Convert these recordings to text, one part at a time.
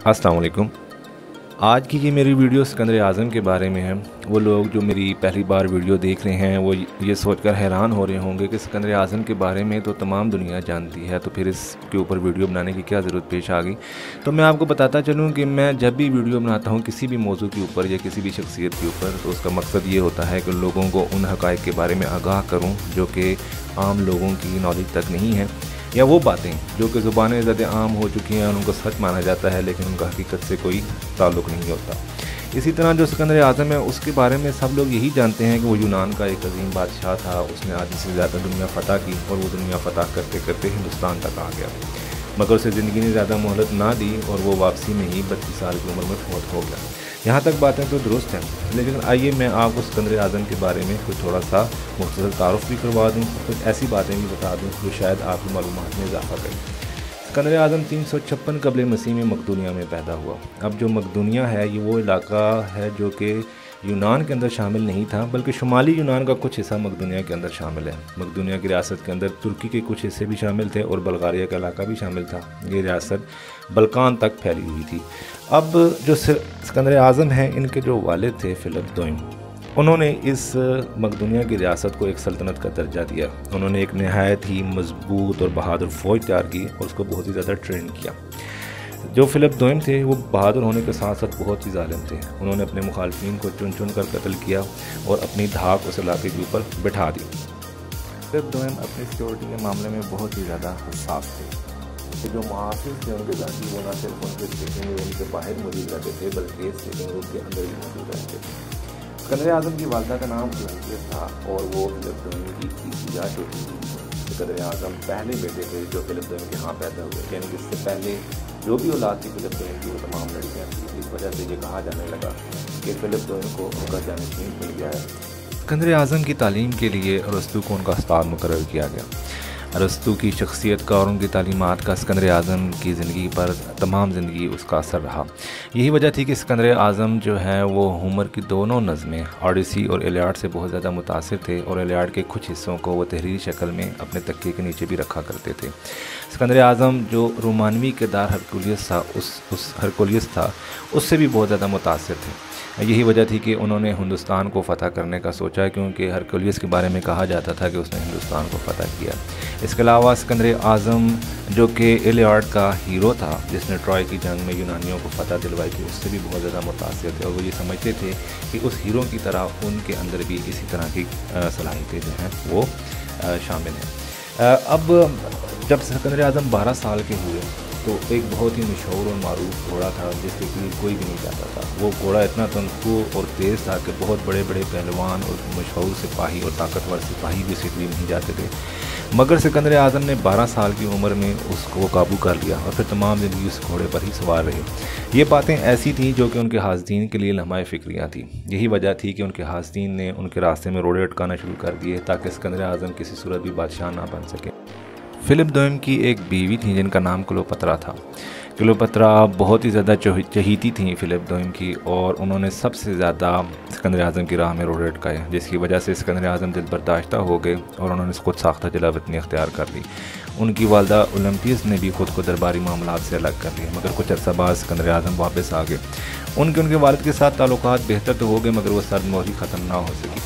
अस्सलाम वालेकुम। आज की ये मेरी वीडियो सिकंदर आज़म के बारे में है। वो लोग जो मेरी पहली बार वीडियो देख रहे हैं वो ये सोचकर हैरान हो रहे होंगे कि सिकंदर आज़म के बारे में तो तमाम दुनिया जानती है, तो फिर इसके ऊपर वीडियो बनाने की क्या ज़रूरत पेश आ गई। तो मैं आपको बताता चलूँ कि मैं जब भी वीडियो बनाता हूँ किसी भी मौजू के ऊपर या किसी भी शख्सियत के ऊपर, तो उसका मकसद ये होता है कि लोगों को उन हक़ाइक़ के बारे में आगाह करूँ जो कि आम लोगों की नॉलेज तक नहीं है, या वो बातें जो कि ज़ुबानें ज़्यादा आम हो चुकी हैं, उनको सच माना जाता है लेकिन उनका हकीकत से कोई ताल्लुक़ नहीं होता। इसी तरह जो सिकंदर आज़म है उसके बारे में सब लोग यही जानते हैं कि वो यूनान का एक अजीम बादशाह था। उसने आधी से ज़्यादा दुनिया फ़तह की और वो दुनिया फ़तह करते करते हिंदुस्तान तक आ गया, मगर उसे ज़िंदगी ने ज़्यादा मोहलत ना दी और वो वापसी में ही 32 साल की उम्र में फौत हो गया। यहाँ तक बातें तो दुरुस्त हैं, लेकिन आइए मैं आपको सिकंदर आज़म के बारे में कुछ थोड़ा सा मुख्तसर तारुफ भी करवा दूँ, कुछ ऐसी बातें भी बता दूँ जो शायद आपकी मालूमात में इजाफ़ा करें। सिकंदर आज़म 356 क़ब्ल मसीह में मकदूनिया में पैदा हुआ। अब जो मकदूनिया है ये वो इलाका है जो कि यूनान के अंदर शामिल नहीं था, बल्कि शुमाली यूनान का कुछ हिस्सा मकदूनिया के अंदर शामिल है। मकदूनिया की रियासत के अंदर तुर्की के कुछ हिस्से भी शामिल थे और बल्गारिया का इलाका भी शामिल था। ये रियासत बल्कान तक फैली हुई थी। अब जो सिकंदर आज़म हैं, इनके जो वालिद थे फिलिप दोइम, उन्होंने इस मकदूनिया की रियासत को एक सल्तनत का दर्जा दिया। उन्होंने एक नहायत ही मजबूत और बहादुर फ़ौज तैयार की और उसको बहुत ही ज़्यादा ट्रेन किया। जो फिलिप दोइम थे वो बहादुर होने के साथ साथ बहुत ही ज़ालिम थे। उन्होंने अपने मुखालफिन को चुन चुन कर कत्ल किया और अपनी धाक उस इलाके के ऊपर बिठा दी। फिलिप दोइम अपनी सिक्योरिटी के मामले में बहुत ही ज़्यादा हसास थे कि जो मुहाफिज थे उनके साथी वो न सिर्फ उनके स्टेशन में उनके बाहर मौजूद रहते थे बल्कि स्टेशन रूम के अंदर भी मौजूद रहते थे। सिकंदर आज़म की वालदा का नाम उलंकिया था और वो फिलिप दोइम की तीसरी छोटी थी। सिकंदर आज़म पहले बेटे थे जो फिलिप दोइम के यहाँ पैदा हुए, यानी कि इससे पहले जो भी औलाद थी फिलिप दोइम की वो तमाम लड़कियाँ थी। इस वजह से ये कहा जाने लगा कि फिलिप दोइम को उनका जानशीन मिल गया है। सिकंदर आज़म की तालीम के लिए अरस्तू को उनका उस्ताद मुकर्रर किया गया। अरस्तू की शख्सियत का और उनकी तालीमात का सिकंदर आज़म की ज़िंदगी पर तमाम ज़िंदगी उसका असर रहा। यही वजह थी कि सिकंदर आज़म जो है वो होमर की दोनों नज़में ओडिसी और इलियाड से बहुत ज़्यादा मुतासिर थे और इलियाड के कुछ हिस्सों को वो तहरीरी शक्ल में अपने तकिए के नीचे भी रखा करते थे। सिकंदर आज़म जो रोमानवी किरदार हरकुलियस था उससे भी बहुत ज़्यादा मुतासिर थे। यही वजह थी कि उन्होंने हिंदुस्तान को फ़तह करने का सोचा, क्योंकि हरकुलियस के बारे में कहा जाता था कि उसने हिंदुस्तान को फ़तह किया। इसके अलावा सिकंदर आज़म जो कि इलियाड का हीरो था जिसने ट्रॉय की जंग में यूनानियों को फ़तह दिलवाई थी, उससे भी बहुत ज़्यादा मुतासिर थे और वो ये समझते थे कि उस हीरो की तरह उनके अंदर भी इसी तरह की सलाहियतें जो हैं वो शामिल हैं। अब जब सिकंदर आज़म 12 साल के हुए तो एक बहुत ही मशहूर और मारूफ घोड़ा था जिसके करीब कोई भी नहीं जाता था। वो घोड़ा इतना तनखू और तेज़ था कि बहुत बड़े बड़े पहलवान और मशहूर सिपाही और ताकतवर सिपाही भी उसके करीब नहीं जाते थे, मगर सिकंदर आज़म ने 12 साल की उम्र में उसको काबू कर लिया और फिर तमाम ज़िंदगी उस घोड़े पर ही सवार रहे। ये बातें ऐसी थीं जो कि उनके हाज़रीन के लिए लम्हाए फ़िक्रियाँ थीं। यही वजह थी कि उनके हाज़रीन ने उनके रास्ते में रोड़े अटकाना शुरू कर दिए ताकि सिकंदर आज़म किसी सूरत भी बादशाह ना बन सके। फिलिप दोइम की एक बीवी थी जिनका नाम क्लियोपत्रा था। क्लियोपत्रा बहुत ही ज़्यादा चहीती थी फिलिप दोइम की और उन्होंने सबसे ज़्यादा सिकंदर आज़म की राह में रोड़े अटकाए, जिसकी वजह से सिकंदर आज़म दिल बर्दाश्ता हो गए और उन्होंने खुद साख्ता जलावतनी अख्तियार कर ली। उनकी वालदा ओलंपियस ने भी खुद को दरबारी मामलात से अलग कर लिया, मगर कुछ अर्सा बाद सिकंदर आज़म वापस आ गए। उनके वालिद के साथ ताल्लुकात बेहतर तो हो गए, मगर वो सरमोहरी ख़त्म ना हो सकी।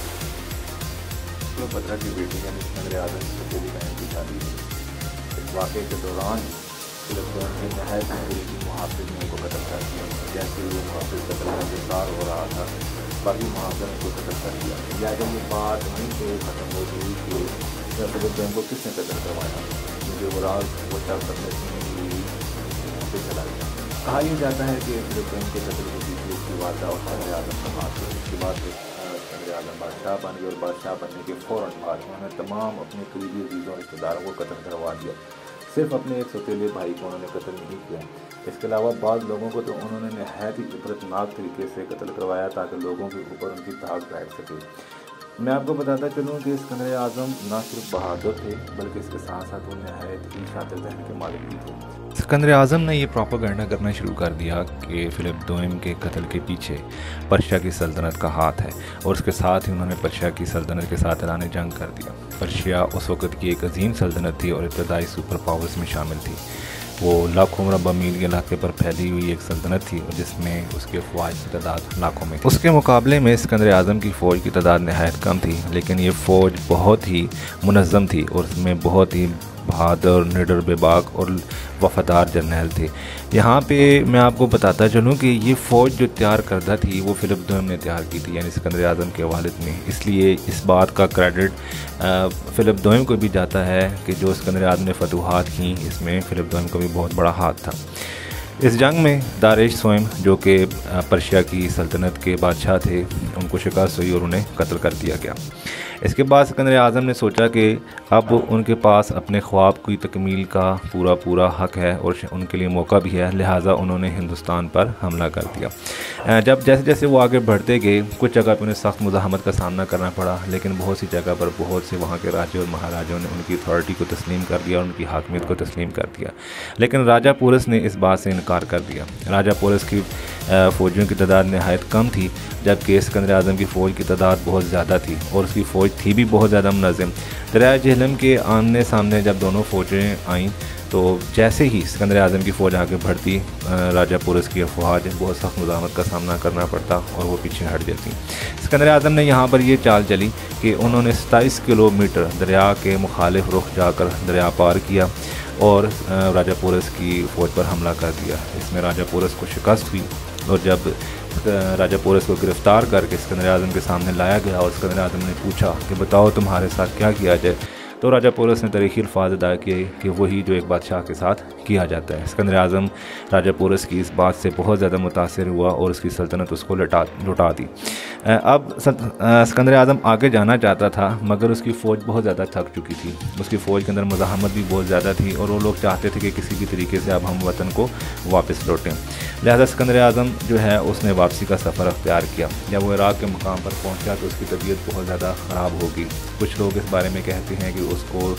क्लियोपत्रा की बेटी यानी सिकंदर आज़म की सफेदी बहन की शादी वाक़े के दौरान फिलिप दोइम ने नहायत अंग्रेज़ी मुहाफ़िज़ ने उनको कत्ल कर दिया। जैसे ही वो मुहाफ़िज़ कत्ल का गिरफ्तार हो रहा था बाकी मुहाफ़िज़ ने उसको कत्ल कर दिया। लिहाजा ये बात वहीं से ख़त्म हो गई कि फिलिप दोइम को किसने कत्ल करवाया, क्योंकि वो राज वो शख्स अपने सीने से चला गया। कहा यह जाता है कि फिलिप दोइम के कत्ल के पीछे उसकी वालदा और सिकंदर आज़म का हाथ है। इसके बाद सिकंदर आज़म बादशाह बन गए और बादशाह बनने के फ़ौरन बाद उन्होंने तमाम अपने करीबी अज़ीज़ों रिश्तेदारों को कत्ल करवा दिया। सिर्फ अपने एक सौतेले भाई को उन्होंने कत्ल नहीं किया। इसके अलावा बाद लोगों को तो उन्होंने नहायत ही इबरतनाक तरीके से कत्ल करवाया ताकि लोगों के ऊपर उनकी धाक बैठ सके। मैं आपको बताता चलूँ कि सिकंदर आज़म ना सिर्फ बहादुर थे बल्कि इसके साथ साथ वो नहायत ही शातिर ज़हन के मालिक भी थे। सिकंदर आज़म ने ये प्रोपेगेंडा करना शुरू कर दिया कि फिलिप दोइम के कत्ल के पीछे पर्शिया की सल्तनत का हाथ है और उसके साथ ही उन्होंने पर्शिया की सल्तनत के साथ ऐलान जंग कर दिया। पर्शिया उस वक़्त की एक अजीम सल्तनत थी और इब्तदाई सुपर पावर्स में शामिल थी। وہ لاکھوں مربع میل کے علاقے پر پھیلی ہوئی ایک سلطنت تھی جس میں اس کے افواج کی تعداد لاکھوں میں تھی۔ اس کے مقابلے میں اسکندر اعظم کی فوج کی تعداد نہایت کم تھی، لیکن یہ فوج بہت ہی منظم تھی اور اس میں بہت ہی بہادر، نڈر، بے باک اور وفادار جرنیل تھے۔ یہاں پہ میں آپ کو بتاتا چلوں کہ یہ فوج جو تیار کردہ تھی وہ فلپ دوئم نے تیار کی تھی، یعنی اسکندر اعظم کے والد نے۔ اس لیے اس بات کا کریڈٹ فلپ دوئم کو بھی جاتا ہے کہ جو اسکندر اعظم نے فتوحات کیں، اس میں فلپ دوئم کا بھی بہت بڑا ہاتھ تھا۔ اس جنگ میں داریش سوئم جو کہ پرشیا کی سلطنت کے بادشاہ تھے، ان کو شکست ہوئی اور انہیں قتل کر دیا گیا۔ اس کے بعد اسکندر اعظم نے سوچا کہ اب ان کے پاس اپنے خواب کی تکمیل کا پورا حق ہے اور ان کے لیے موقع بھی ہے، لہٰذا انہوں نے ہندوستان پر حملہ کر دیا۔ جب جیسے جیسے وہ آگے بڑھتے گئے، کچھ جگہ پہ انہیں سخت مزاحمت کا سامنا کرنا پڑا، لیکن بہت سی جگہ پر بہت سے وہاں کے راجے اور مہاراجوں نے ان کی اتھارٹی کو تسلیم کر دیا اور ان کی حاکمیت کو تسلیم کر دیا۔ لیکن راجہ پورس نے اس بات سے انکار کر دیا۔ راجہ پورس کی فوجیوں کی تعداد نہایت کم تھی، جبکہ اسکندر اعظم کی فوج کی تعداد بہت زیادہ تھی اور اس کی فوج تھی بھی بہت زیادہ منظم۔ دریائے جہلم کے آمنے سامنے جب دونوں فوجیں آئیں تو جیسے ہی اسکندر اعظم کی فوج آگے بڑھتی، راجہ پورس کی افواج بہت سخت مزاحمت کا سامنا کرنا پڑتا اور وہ پیچھے ہٹ جاتی۔ اسکندر اعظم نے یہاں پر یہ چال چلی کہ انہوں نے 27 کلومیٹر دریا کے مخالف رخ جا کر دریا پار کیا اور راجہ پورس کی فوج پر حملہ کر دیا۔ اس میں راجہ پورس کو شکست ہوئی اور جب راجہ پورس کو گرفتار کر کے اسکندر اعظم کے سامنے لایا گیا اور اسکندر اعظم نے پوچھا کہ بتاؤ تمہارے ساتھ کیا کیا جائے، تو راجہ پورس نے تاریخی الفاظ ادا کیے کہ وہی جو ایک بادشاہ کے ساتھ کیا جاتا ہے۔ اسکندر اعظم راجہ پورس کی اس بات سے بہت زیادہ متاثر ہوا اور اس کی سلطنت اس کو لٹا دی۔ اب اسکندر اعظم آگے جانا چاہتا تھا، مگر اس کی فوج بہت زیادہ تھک چکی تھی۔ اس کی فوج کے اندر مزاحمت بھی بہت زیادہ تھی اور وہ لوگ چاہتے تھے کہ کسی بھی طریقے سے اب ہم وطن کو واپس لوٹیں۔ لہذا اسکندر اعظم جو ہے اس نے واپسی کا سفر اختیار کیا۔ جب وہ عراق کے مقام پر پہنچا تو اس کی طبیعت بہت زیادہ خراب ہو گئی۔ کچھ لوگ اس بارے میں کہتے ہیں کہ اس کو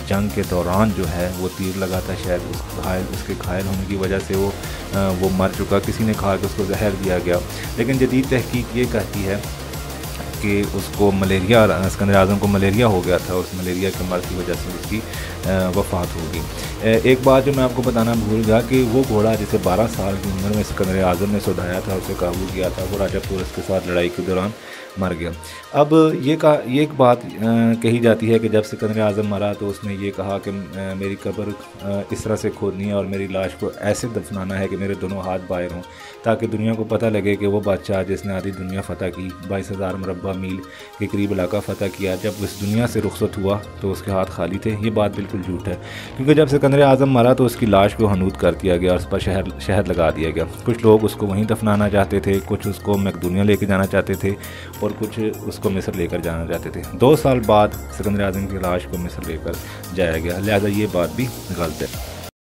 جنگ کے دوران جو ہے وہ تیر لگا تھا، شاید اس کے گھائل ہونے کی وجہ سے وہ مر چکا۔ کسی نے کہا کہ اس کو زہر دیا گیا، لیکن جدید تحقیق یہ کہتی ہے کہ اس کو ملیریا، اسکندر اعظم کو ملیریا ہو گیا تھا اور اس ملیریا کے مرض کی وجہ سے اس کی وفات ہو گئی۔ ایک بات جو میں آپ کو بتانا بھول گیا کہ وہ گھوڑا جسے 12 سال کی عمر میں اسکندر اعظم نے سدھایا تھا، اسے قابو کیا تھا، وہ راجہ پورس کے ساتھ لڑائی کے دوران مر گیا۔ اب یہ ایک بات کہی جاتی ہے کہ جب اسکندر اعظم مرا تو اس نے یہ کہا کہ میری قبر اس طرح سے کھودنی ہے اور میری لاش کو ایسے دفنانا ہے کہ میرے دونوں ہاتھ باہر ہوں، تاکہ دنیا کو پتہ لگے کہ وہ بادشاہ جس نے آدھی دنیا فتح کی، 22,000 مربع میل کے قریب علاقہ فتح کیا، جب اس دنیا سے رخصت ہوا تو اس کے ہاتھ خالی تھے۔ یہ بات بالکل جھوٹ ہے، کیونکہ جب اسکندر اعظم مرا تو اس کی لاش کو حنوط کر دیا گیا اور اس پر شہد لگا دیا گیا۔ کچھ لوگ اس کو وہیں دفنانا چاہتے تھے، کچھ اس کو مقدونیہ لے کے جانا چاہتے تھے اور کچھ اس کو مصر لے کر جانا چاہتے تھے۔ 2 سال بعد اسکندر اعظم کی لاش کو مصر لے کر جایا گیا، لہذا یہ بات بھی غلط ہے۔